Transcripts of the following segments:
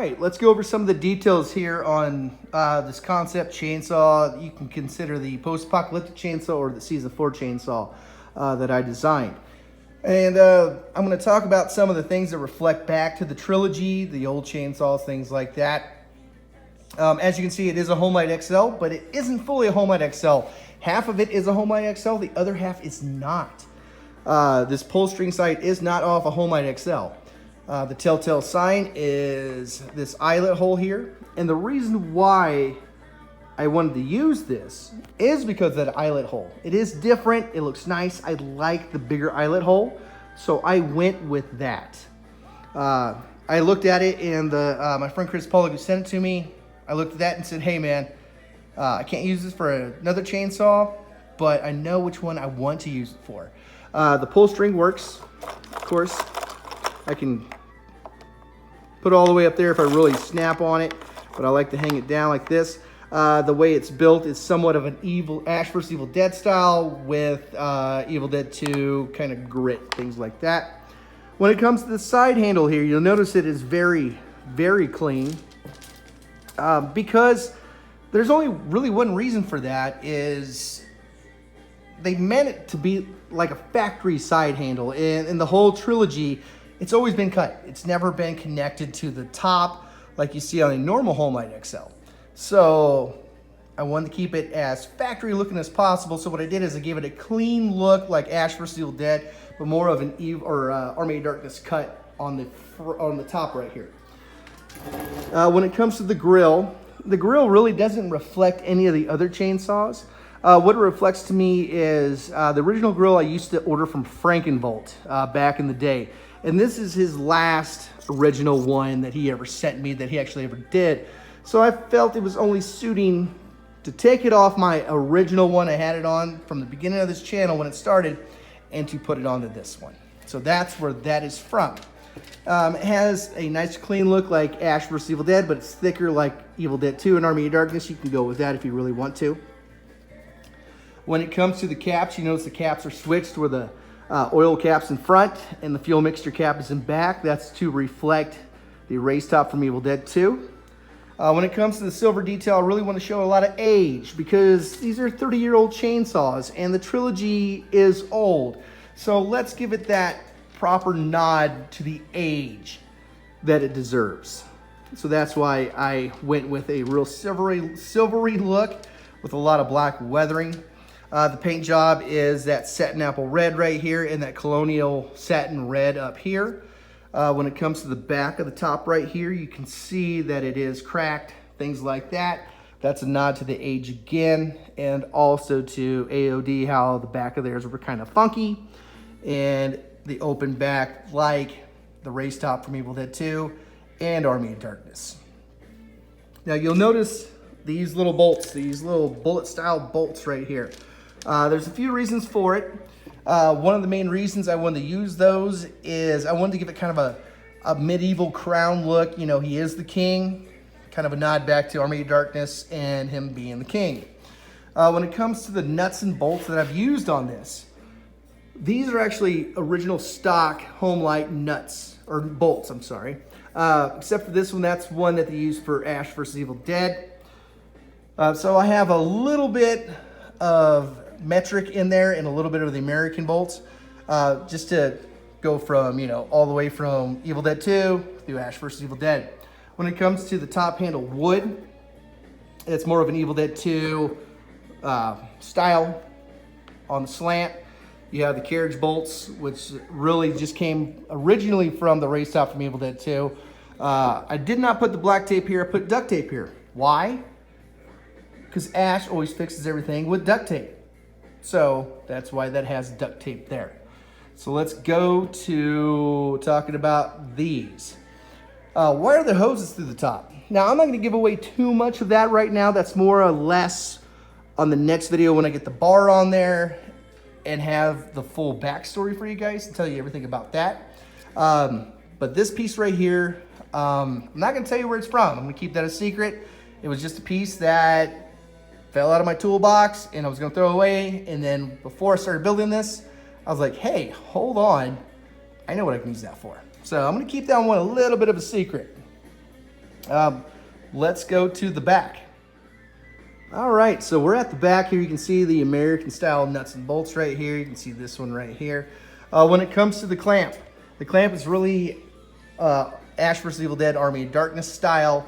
right, let's go over some of the details here on this concept chainsaw. You can consider the post-apocalyptic chainsaw or the Season 4 chainsaw that I designed. And I'm going to talk about some of the things that reflect back to the trilogy, the old chainsaws, things like that. As you can see, it is a Homelight XL, but it isn't fully a Homelight XL. Half of it is a Homelight XL, the other half is not. This pull string sight is not off a Homelight XL. The telltale sign is this eyelet hole here. And the reason why I wanted to use this is because of that eyelet hole. It is different, it looks nice. I like the bigger eyelet hole, so I went with that. I looked at it and my friend Chris Pollock, who sent it to me, I looked at that and said, hey man, I can't use this for another chainsaw, but I know which one I want to use it for. The pull string works, of course. I can put it all the way up there if I really snap on it, but I like to hang it down like this. The way it's built is somewhat of an Ash vs. Evil Dead style with Evil Dead 2 kind of grit, things like that. When it comes to the side handle here, you'll notice it is very, very clean. Because there's only really one reason for that is they meant it to be like a factory side handle. In the whole trilogy, it's always been cut. It's never been connected to the top like you see on a normal Homelight XL. So I wanted to keep it as factory looking as possible. So what I did is I gave it a clean look like Ash vs. Evil Dead, but more of an Army of Darkness cut on the top right here. When it comes to the grill really doesn't reflect any of the other chainsaws. What it reflects to me is the original grill I used to order from Frankenvolt back in the day. And this is his last original one that he ever sent me, that he actually ever did. So I felt it was only suiting to take it off my original one I had it on from the beginning of this channel when it started, and to put it onto this one. So that's where that is from. It has a nice clean look like Ash vs. Evil Dead, but it's thicker like Evil Dead 2 and Army of Darkness. You can go with that if you really want to. When it comes to the caps, you notice the caps are switched where the oil cap's in front and the fuel mixture cap is in back. That's to reflect the erase top from Evil Dead 2. When it comes to the silver detail, I really want to show a lot of age because these are 30-year-old chainsaws and the trilogy is old. So let's give it that proper nod to the age that it deserves. So that's why I went with a real silvery look with a lot of black weathering. The paint job is that satin apple red right here and that colonial satin red up here. When it comes to the back of the top right here, you can see that it is cracked, things like that. That's a nod to the age again, and also to AOD, how the back of theirs were kind of funky. And the open back like the race top from Evil Dead 2 and Army of Darkness. Now you'll notice these little bolts, these little bullet style bolts right here. There's a few reasons for it. One of the main reasons I wanted to use those is I wanted to give it kind of a medieval crown look. You know, he is the king, kind of a nod back to Army of Darkness and him being the king. When it comes to the nuts and bolts that I've used on this, these are actually original stock Homelight nuts, or bolts, I'm sorry. Except for this one, that's one that they used for Ash vs. Evil Dead. So I have a little bit of metric in there and a little bit of the American bolts, just to go from, you know, all the way from Evil Dead 2 through Ash vs. Evil Dead. When it comes to the top handle wood, it's more of an Evil Dead 2 style on the slant. You have the carriage bolts, which really just came originally from the race top from Evil Dead 2. I did not put the black tape here, I put duct tape here. Why? Because Ash always fixes everything with duct tape. So that's why that has duct tape there. So let's go to talking about these. Why are the hoses through the top? Now I'm not going to give away too much of that right now. That's more or less on the next video when I get the bar on there and have the full backstory for you guys to tell you everything about that. But this piece right here, I'm not going to tell you where it's from. I'm going to keep that a secret. It was just a piece that fell out of my toolbox and I was going to throw it away. And then before I started building this, I was like, hey, hold on. I know what I can use that for. So I'm going to keep that one a little bit of a secret. Let's go to the back. All right, so we're at the back here. You can see the American style nuts and bolts right here. You can see this one right here. When it comes to the clamp is really Ash vs. Evil Dead Army of Darkness style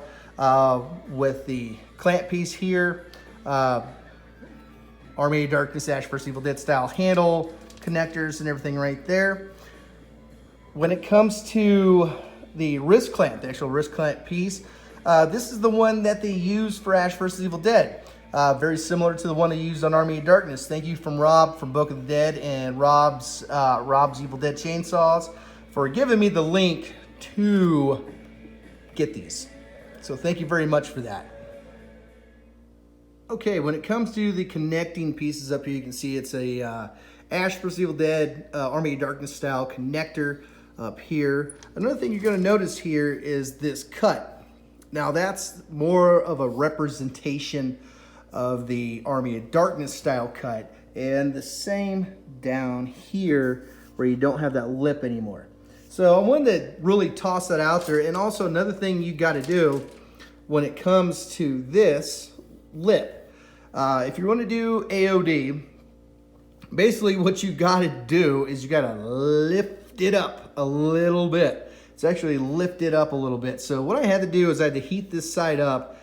with the clamp piece here. Army of Darkness Ash vs. Evil Dead style handle, connectors and everything right there. When it comes to the wrist clamp, the actual wrist clamp piece, this is the one that they use for Ash vs. Evil Dead. Very similar to the one they used on Army of Darkness. Thank you from Rob from Book of the Dead and Rob's Evil Dead Chainsaws for giving me the link to get these. So thank you very much for that. Okay, when it comes to the connecting pieces up here, you can see it's a Ash vs. Evil Dead Army of Darkness style connector up here. Another thing you're going to notice here is this cut. Now that's more of a representation of the Army of Darkness style cut, and the same down here where you don't have that lip anymore. So I wanted to really toss that out there. And also another thing you got to do when it comes to this lip, if you want to do AOD, basically what you got to do is you got to lift it up a little bit. It's actually lifted up a little bit. So what I had to do is I had to heat this side up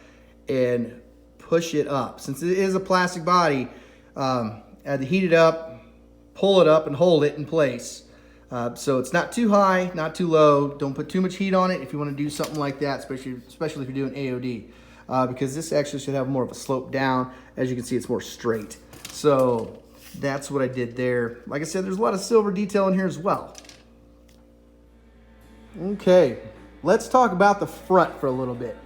and push it up. Since it is a plastic body, I had to heat it up, pull it up, and hold it in place. So it's not too high, not too low. Don't put too much heat on it if you want to do something like that, especially if you're doing AOD. Because this actually should have more of a slope down. As you can see, it's more straight. So that's what I did there. Like I said, there's a lot of silver detail in here as well. Okay, let's talk about the front for a little bit.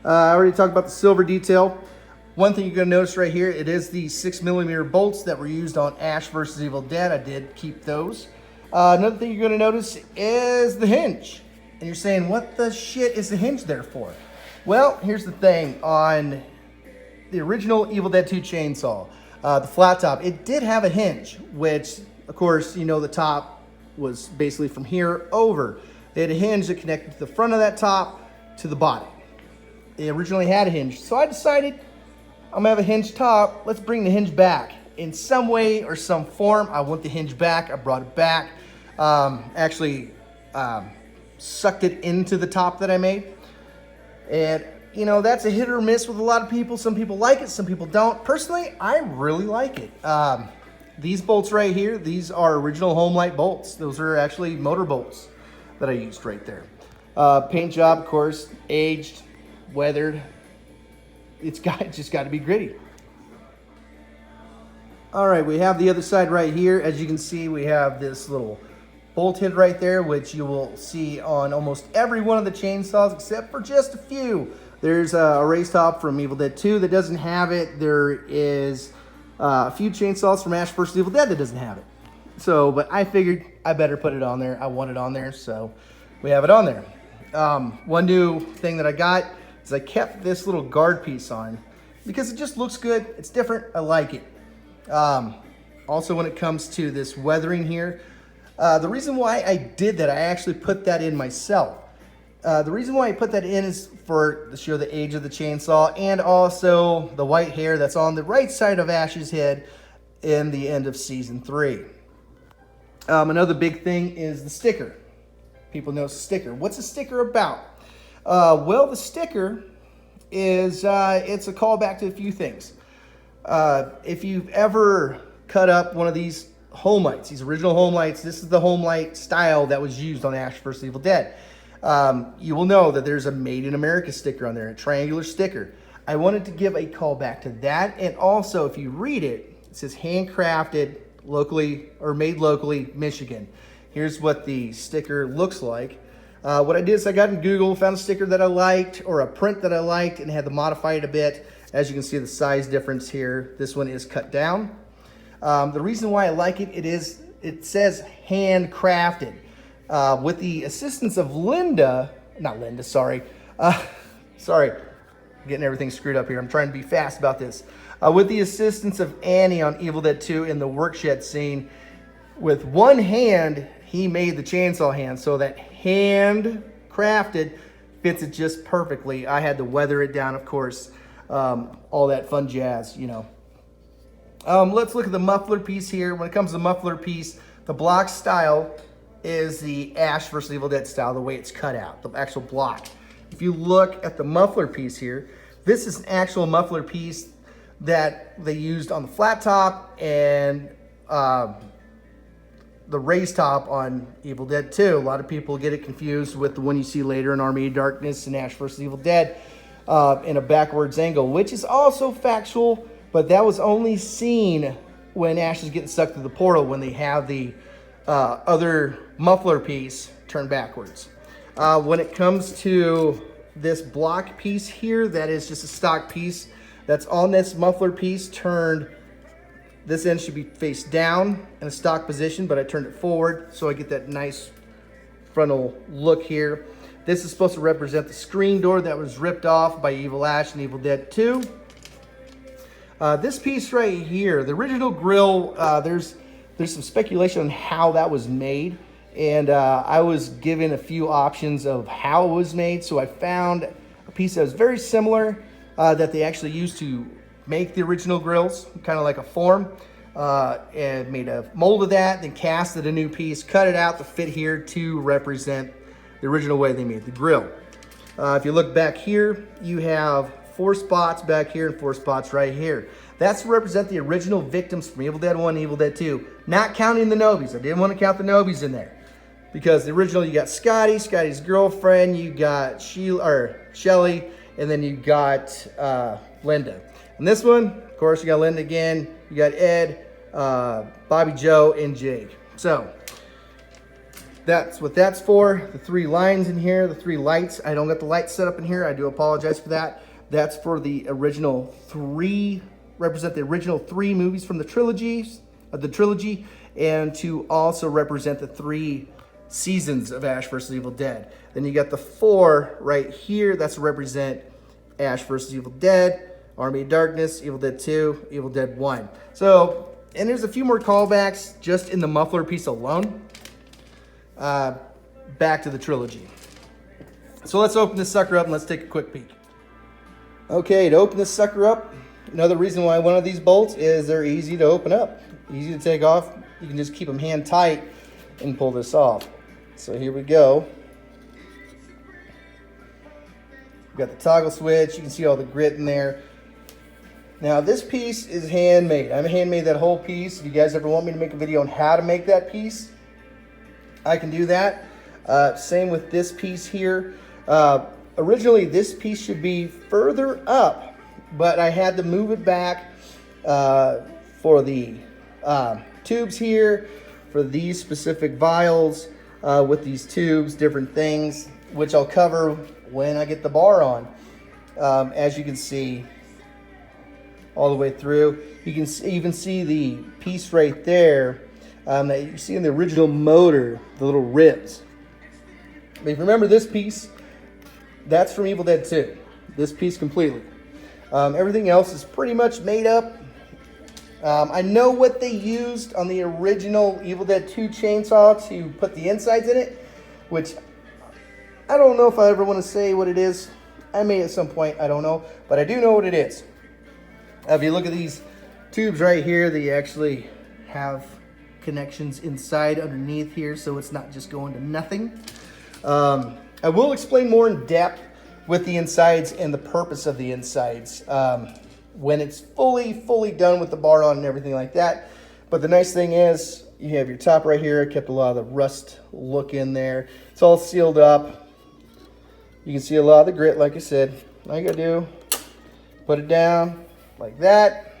I already talked about the silver detail. One thing you're going to notice right here, it is the 6mm bolts that were used on Ash vs. Evil Dead. I did keep those. Another thing you're going to notice is the hinge. And you're saying, what the shit is the hinge there for? Well, here's the thing. On the original Evil Dead 2 chainsaw, the flat top, it did have a hinge, which, of course, you know the top was basically from here over. They had a hinge that connected to the front of that top to the body. It originally had a hinge. So I decided I'm going to have a hinge top. Let's bring the hinge back. In some way or some form, I want the hinge back. I brought it back. Actually sucked it into the top that I made. And, you know, that's a hit or miss with a lot of people. Some people like it, some people don't. Personally, I really like it. These bolts right here, these are original Homelight bolts. Those are actually motor bolts that I used right there. Paint job, of course, aged, weathered. It's just got to be gritty. All right, we have the other side right here. As you can see, we have this little bolt head right there, which you will see on almost every one of the chainsaws, except for just a few. There's a raised top from Evil Dead 2 that doesn't have it. There is a few chainsaws from Ash vs. Evil Dead that doesn't have it. So, but I figured I better put it on there. I want it on there, so we have it on there. One new thing that I got is I kept this little guard piece on because it just looks good. It's different. I like it. Also, when it comes to this weathering here, the reason why I did that, I actually put that in myself. The reason why I put that in is to show the age of the chainsaw and also the white hair that's on the right side of Ash's head in the end of season 3. Another big thing is the sticker. People know sticker. What's a sticker about? Well, the sticker is it's a callback to a few things. If you've ever cut up one of these Homelights, these original Homelights, this is the Homelight style that was used on Ash vs. Evil Dead. You will know that there's a Made in America sticker on there, a triangular sticker. I wanted to give a callback to that, and also if you read it, it says handcrafted locally or made locally, Michigan. Here's what the sticker looks like. What I did is I got in Google, found a sticker that I liked or a print that I liked and had to modify it a bit. As you can see the size difference here, this one is cut down. The reason why I like it, it says handcrafted. With the assistance of sorry, getting everything screwed up here. I'm trying to be fast about this. With the assistance of Annie on Evil Dead 2 in the workshed scene, with one hand, he made the chainsaw hand. So that handcrafted fits it just perfectly. I had to weather it down, of course, all that fun jazz, you know. Let's look at the muffler piece here. When it comes to the muffler piece, the block style is the Ash vs. Evil Dead style, the way it's cut out, the actual block. If you look at the muffler piece here, this is an actual muffler piece that they used on the flat top and the raised top on Evil Dead 2. A lot of people get it confused with the one you see later in Army of Darkness and Ash vs. Evil Dead in a backwards angle, which is also factual, but that was only seen when Ash is getting sucked through the portal, when they have the other muffler piece turned backwards. When it comes to this block piece here, that is just a stock piece that's on this muffler piece turned. This end should be face down in a stock position, but I turned it forward so I get that nice frontal look here. This is supposed to represent the screen door that was ripped off by Evil Ash and Evil Dead 2. This piece right here, the original grill, there's some speculation on how that was made, and I was given a few options of how it was made, so I found a piece that was very similar that they actually used to make the original grills, kind of like a form, and made a mold of that, then casted a new piece, cut it out to fit here to represent the original way they made the grill. If you look back here, you have 4 spots back here and 4 spots right here. That's to represent the original victims from Evil Dead 1 and Evil Dead 2, not counting the Nobies. I didn't want to count the Nobies in there, because the original, you got Scotty, Scotty's girlfriend, you got Shelly, and then you got Linda. And this one, of course, you got Linda again, you got Ed, Bobby Joe, and Jake. So that's what that's for. The 3 lines in here, the 3 lights. I don't got the lights set up in here. I do apologize for that. That's for the original 3, represent the original 3 movies from the trilogy, and to also represent the 3 seasons of Ash vs. Evil Dead. Then you got the 4 right here. That's to represent Ash vs. Evil Dead, Army of Darkness, Evil Dead 2, Evil Dead 1. So, and there's a few more callbacks just in the muffler piece alone, back to the trilogy. So let's open this sucker up and let's take a quick peek. Okay, to open this sucker up, another reason why one of these bolts is they're easy to open up, easy to take off. You can just keep them hand tight and pull this off. So here we go. We've got the toggle switch. You can see all the grit in there. Now this piece is handmade. I'm handmade that whole piece. If you guys ever want me to make a video on how to make that piece, I can do that. Same with this piece here. Originally this piece should be further up, but I had to move it back for the tubes here, for these specific vials with these tubes, different things, which I'll cover when I get the bar on. As you can see, all the way through. You can even see the piece right there that you see in the original motor, the little ribs. But if you remember this piece, that's from Evil Dead 2. This piece completely. Everything else is pretty much made up. I know what they used on the original Evil Dead 2 chainsaw to put the insides in it, which I don't know if I ever want to say what it is. I may at some point, I don't know, but I do know what it is. If you look at these tubes right here, they actually have connections inside underneath here, so it's not just going to nothing. I will explain more in depth with the insides and the purpose of the insides when it's fully done with the bar on and everything like that. But the nice thing is, you have your top right here. I kept a lot of the rust look in there. It's all sealed up. You can see a lot of the grit, like I said. All you gotta do, put it down like that,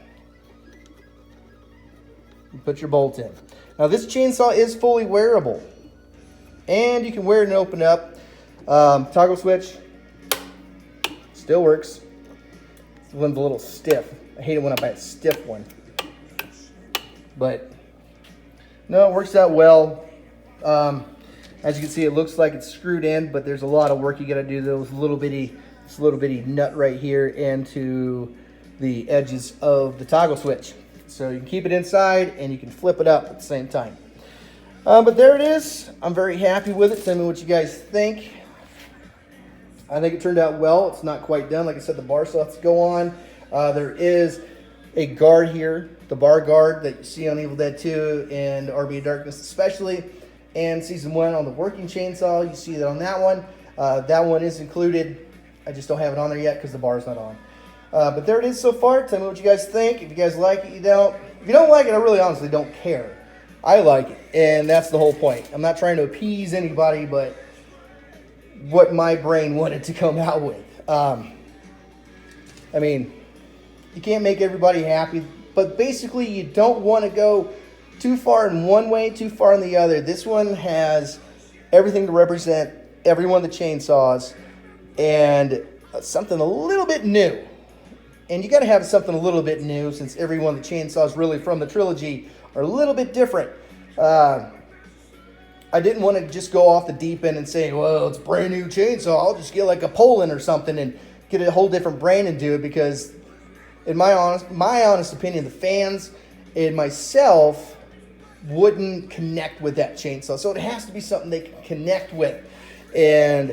and put your bolt in. Now this chainsaw is fully wearable, and you can wear it and open up. Toggle switch still works. This one's a little stiff. I hate it when I buy a stiff one, but no, it works out well. As you can see, it looks like it's screwed in, but there's a lot of work you got to do. This little bitty nut right here into the edges of the toggle switch. So you can keep it inside and you can flip it up at the same time. But there it is. I'm very happy with it. Tell me what you guys think. I think it turned out well. It's not quite done. Like I said, the bar still has to go on. There is a guard here, the bar guard that you see on Evil Dead 2 and Army of Darkness especially, and Season 1 on the working chainsaw. You see that on that one. That one is included. I just don't have it on there yet because the bar is not on. But there it is so far. Tell me what you guys think. If you guys like it, you don't. If you don't like it, I really honestly don't care. I like it, and that's the whole point. I'm not trying to appease anybody, but what my brain wanted to come out with. I mean, you can't make everybody happy, but basically you don't want to go too far in one way, too far in the other. This one has everything to represent every one of the chainsaws and something a little bit new. And you got to have something a little bit new since every one of the chainsaws really from the trilogy are a little bit different. I didn't want to just go off the deep end and say, well, it's a brand new chainsaw. I'll just get like a Poland or something and get a whole different brand and do it, because in my honest opinion, the fans and myself wouldn't connect with that chainsaw. So it has to be something they can connect with. And,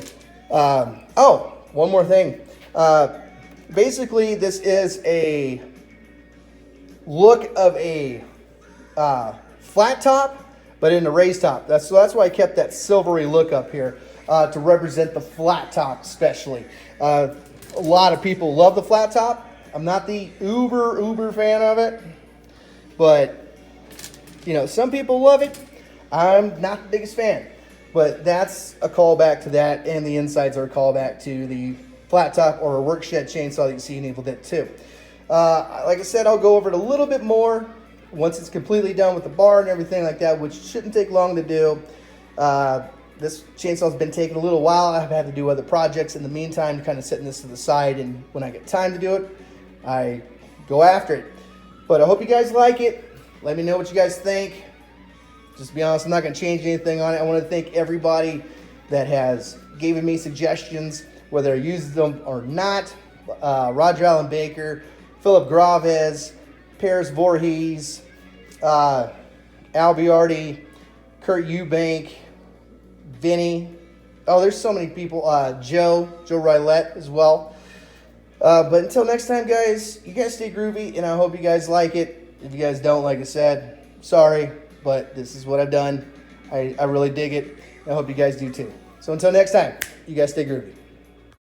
one more thing. Basically, this is a look of a flat top, but in a raised top. That's why I kept that silvery look up here to represent the flat top especially. A lot of people love the flat top. I'm not the uber fan of it, but you know, some people love it. I'm not the biggest fan, but that's a callback to that, and the insides are a callback to the flat top or a work shed chainsaw that you see in Evil Dead 2. Like I said, I'll go over it a little bit more once it's completely done with the bar and everything like that, which shouldn't take long to do. This chainsaw's been taking a little while. I've had to do other projects in the meantime, kind of setting this to the side, and when I get time to do it, I go after it. But I hope you guys like it. Let me know what you guys think. Just to be honest, I'm not going to change anything on it. I want to thank everybody that has given me suggestions, whether I use them or not. Roger Allen Baker, Philip Graves, Paris Voorhees, Al Biardi, Kurt Eubank, Vinny. Oh, there's so many people. Joe Rylette as well. But until next time, guys, you guys stay groovy, and I hope you guys like it. If you guys don't, like I said, sorry, but this is what I've done. I really dig it. I hope you guys do too. So until next time, you guys stay groovy.